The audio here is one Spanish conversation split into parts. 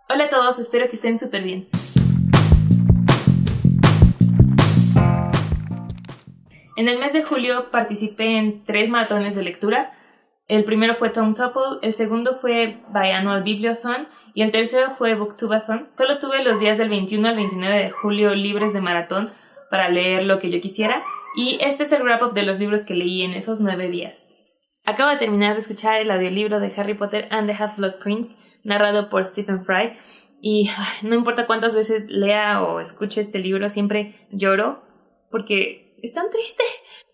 Hola a todos, espero que estén súper bien. En el mes de julio participé en 3 maratones de lectura. El primero fue Tome Topple, el segundo fue Biannual Bibliothon y el tercero fue Booktubathon. Solo tuve los días del 21 al 29 de julio libres de maratón para leer lo que yo quisiera, y este es el wrap-up de los libros que leí en esos 9 días. Acabo de terminar de escuchar el audiolibro de Harry Potter and the Half-Blood Prince, narrado por Stephen Fry, y no importa cuántas veces lea o escuche este libro, siempre lloro porque es tan triste.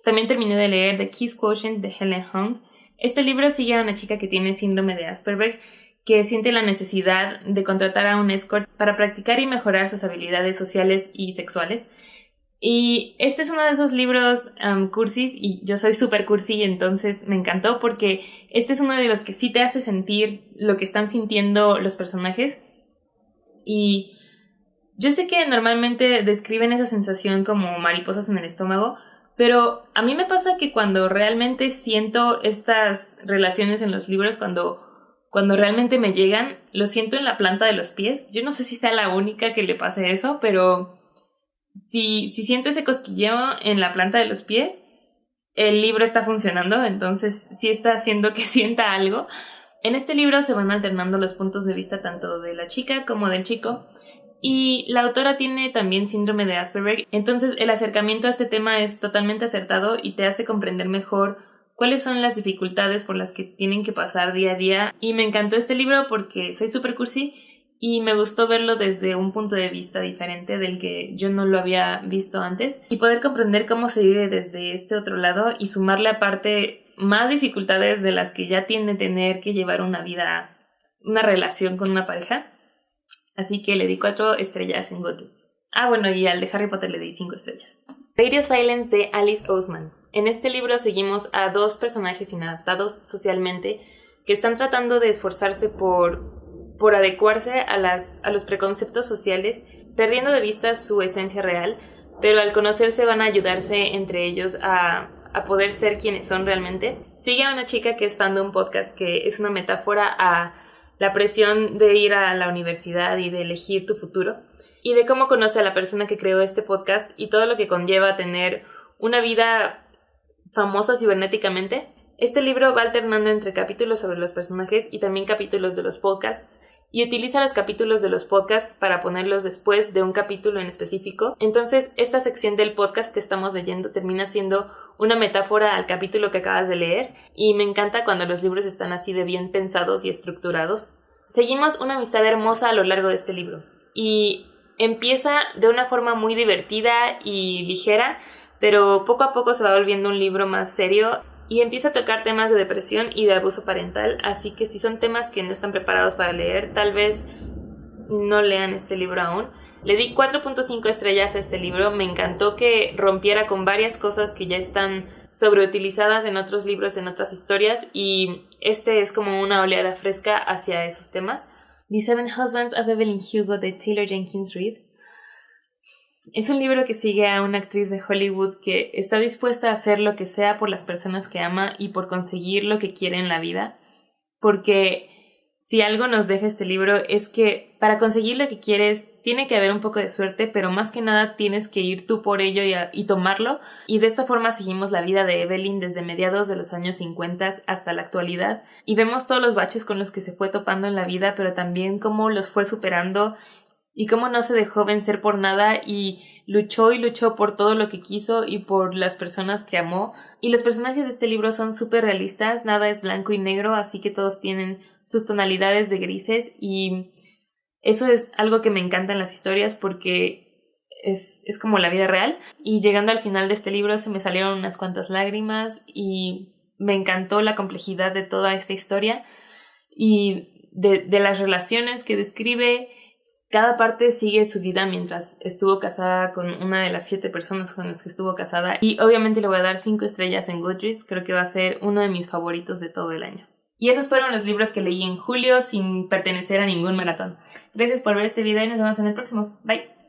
También terminé de leer The Kiss Quotient de Helen Hong. Este libro sigue a una chica que tiene síndrome de Asperger, que siente la necesidad de contratar a un escort para practicar y mejorar sus habilidades sociales y sexuales. Y este es uno de esos libros cursis, y yo soy súper cursi, entonces me encantó porque este es uno de los que sí te hace sentir lo que están sintiendo los personajes. Y yo sé que normalmente describen esa sensación como mariposas en el estómago, pero a mí me pasa que cuando realmente siento estas relaciones en los libros, cuando realmente me llegan, lo siento en la planta de los pies. Yo no sé si sea la única que le pase eso, pero si siento ese cosquilleo en la planta de los pies, el libro está funcionando, entonces sí está haciendo que sienta algo. En este libro se van alternando los puntos de vista tanto de la chica como del chico, y la autora tiene también síndrome de Asperger, entonces el acercamiento a este tema es totalmente acertado y te hace comprender mejor cuáles son las dificultades por las que tienen que pasar día a día. Y me encantó este libro porque soy super cursi y me gustó verlo desde un punto de vista diferente del que yo no lo había visto antes, y poder comprender cómo se vive desde este otro lado y sumarle aparte más dificultades de las que ya tiene tener que llevar una vida, una relación con una pareja. Así que le di 4 estrellas en Goodreads. Bueno, y al de Harry Potter le di 5 estrellas. Radio Silence de Alice Oseman. En este libro seguimos a 2 personajes inadaptados socialmente que están tratando de esforzarse por adecuarse a los preconceptos sociales, perdiendo de vista su esencia real, pero al conocerse van a ayudarse entre ellos a poder ser quienes son realmente. Sigue a una chica que es fan de un podcast que es una metáfora a la presión de ir a la universidad y de elegir tu futuro, y de cómo conoce a la persona que creó este podcast y todo lo que conlleva tener una vida famosa cibernéticamente. Este libro va alternando entre capítulos sobre los personajes y también capítulos de los podcasts, y utiliza los capítulos de los podcasts para ponerlos después de un capítulo en específico. Entonces, esta sección del podcast que estamos leyendo termina siendo una metáfora al capítulo que acabas de leer, y me encanta cuando los libros están así de bien pensados y estructurados. Seguimos una amistad hermosa a lo largo de este libro, y empieza de una forma muy divertida y ligera, pero poco a poco se va volviendo un libro más serio y empieza a tocar temas de depresión y de abuso parental, así que si son temas que no están preparados para leer, tal vez no lean este libro aún. Le di 4.5 estrellas a este libro. Me encantó que rompiera con varias cosas que ya están sobreutilizadas en otros libros, en otras historias, y este es como una oleada fresca hacia esos temas. The Seven Husbands of Evelyn Hugo de Taylor Jenkins Reid. Es un libro que sigue a una actriz de Hollywood que está dispuesta a hacer lo que sea por las personas que ama y por conseguir lo que quiere en la vida, porque si algo nos deja este libro es que para conseguir lo que quieres tiene que haber un poco de suerte, pero más que nada tienes que ir tú por ello y tomarlo. Y de esta forma seguimos la vida de Evelyn desde mediados de los años 50 hasta la actualidad, y vemos todos los baches con los que se fue topando en la vida, pero también cómo los fue superando y cómo no se dejó vencer por nada y luchó por todo lo que quiso y por las personas que amó. Y los personajes de este libro son súper realistas, nada es blanco y negro, así que todos tienen sus tonalidades de grises, y eso es algo que me encanta en las historias porque es como la vida real. Y llegando al final de este libro se me salieron unas cuantas lágrimas y me encantó la complejidad de toda esta historia y de las relaciones que describe. Cada parte sigue su vida mientras estuvo casada con una de las 7 personas con las que estuvo casada, y obviamente le voy a dar 5 estrellas en Goodreads. Creo que va a ser uno de mis favoritos de todo el año. Y esos fueron los libros que leí en julio sin pertenecer a ningún maratón. Gracias por ver este video y nos vemos en el próximo. Bye.